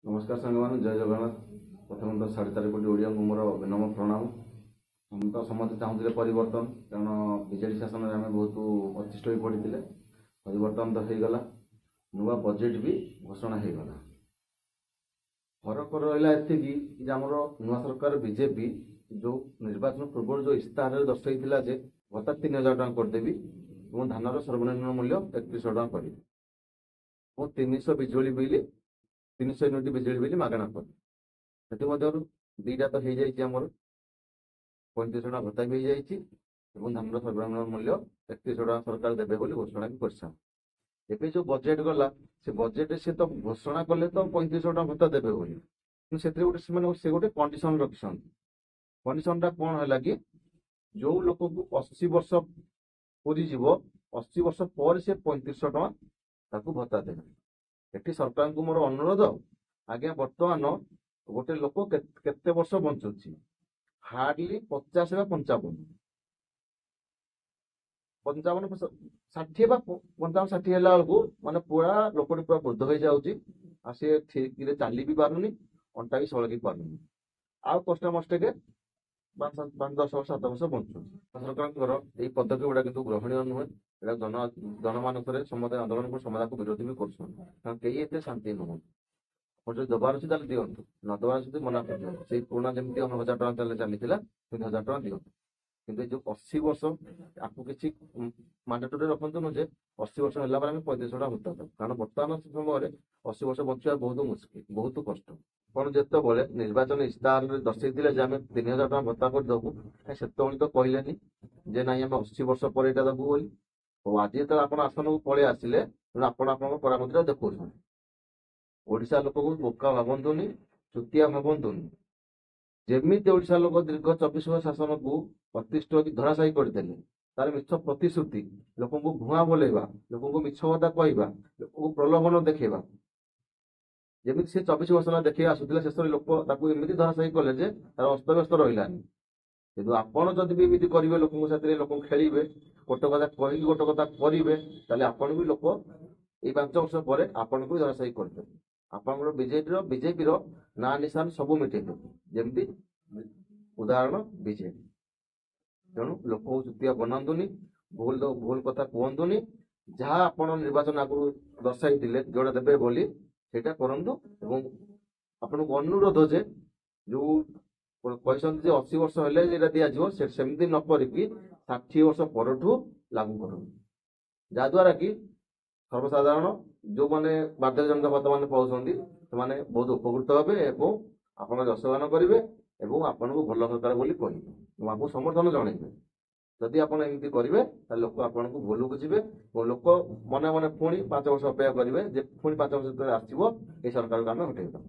नमस्कार सांग मैंने जय जगन्नाथ। प्रथम तो 4.5 कोटी ओडिया को मोर विनम्र प्रणाम। हम तो समस्त चाहूले परिवर्तन कारण विजेडी शासन में आम बहुत अतिष्ठ हो पड़ते परिवर्तन तो हो गला नुआ बजेट भी घोषणा हो गला। फरक रहा एति आमर नुआ सरकार बीजेपी जो निर्वाचन पूर्व जो इस्ताहार दर्शाई जे भत्ता 3,000 टका करदेवी और धानर सर्वनिम्न मूल्य 31,000 टका करी 300 बिजुली बिल 300 यूनिट बिजुली बिल मागणा कर दीटा तो हो जामर 35,000 टका भत्ता भी हो धानर सर्वनिम्न मूल्य 31,000 टका सरकार देवे घोषणा भी कर ଏବେ जो बजेट गला से बजेट से तो घोषणा कले तो 35,000 टका भत्ता देवे बोली से गोटे कंडीशन रखिछन। कंडीशनटा कौन है कि जो लोक को 80 वर्ष पूरी जीव 80 वर्ष पर से 35,000 टका भत्ता देवे। एटी सरकार को मोर अनुरोध आज्ञा बर्तमान गोटे लोक केते वर्ष बंचुची हार्डली 50 या 55 60 बेलू माने पूरा लोकटी पूरा वृद्ध हो जाऊँगी सी ठीक चली भी पारुनी अंटा भी सड़की पारुनी आउ कष्ट मष्टे के 5-10 वर्ष 7 वर्ष बंचु। सरकार ये पदक्षेप गुड़ा किंतु ग्रहणीय नुहे जनमानस समस्त आंदोलन को समाज को विरोधी भी कर कई एत शांति नुह जो दबार अच्छी दिंतु न दबार अच्छी मना कर दिखाई पुणा जमी 1,000 टका चली 3,000 टका दिखाई किंतु जो 80 वर्ष आपको किसी मांडेटरी रखते नु 80 वर्ष है 35,000 टका भत्ता दो कारण बर्तमान समय 80 वर्ष बचा बहुत मुस्किल बहुत कष्ट कौन जिते निर्वाचन इस्ताहार दर्शाई आम 3,000 टका भत्ता करदेबू से तो कहले जे ना आम 80 वर्ष पर यहाँ देबू बोली और आज जो आप आसन को पलि आसिले परामर्श देखा ओडिशा लोक को बोका भावतुनि चुतिया भावतुनि जमी ओडिशा लोक दीर्घ 24 वर्ष शासन को प्रतिष्ठा धराशायी करदे तार मिछ प्रतिश्रुति लोक को भुआ बोलेगा लोक को मिछ कथा कहवा लोक को प्रलोभन देखा जमी से 24 वर्ष देखिए आसूला शेष लोक एमती धराशायी कले तार अस्तव्यस्त रही किंतु आपड़ जदि भी एमती करेंगे लोक लोक खेलिए गोटे कथा कही गोटे कथा करेंगे ताले आपन भी लोक ये 5 वर्ष पर आपन को धराशायी करदे आप बीजेपी ना निशान सब मिटे जमी उदाहरण बीजेपी तेणु लोक चुतिया बनातुनि भूल कथा कहतुनि जहाँ आप निर्वाचन आगु दर्शाई जोड़ा देवे बोली सेटा करंतु एवं आपन को अनुरोध जे जो कहते 80 वर्ष है दिज्व सेमती न करी 60 वर्ष परठू लागू कर जहाद्वारा कि सर्वसाधारण जो मैंने भारतीय जनता पार्टी मैंने पाँच से बहुत उपकृत हे आप यशगान करेंगे और आपन को भल सरकार बोली कहे आपको समर्थन जनइबे जदि आप एमती करेंगे लोक आपन को भूल बुझे और लोक मन मन पुणी 5 वर्ष अपेक्षा करेंगे पुणी 5 वर्ष आसो ये सरकार को आम हटेबा।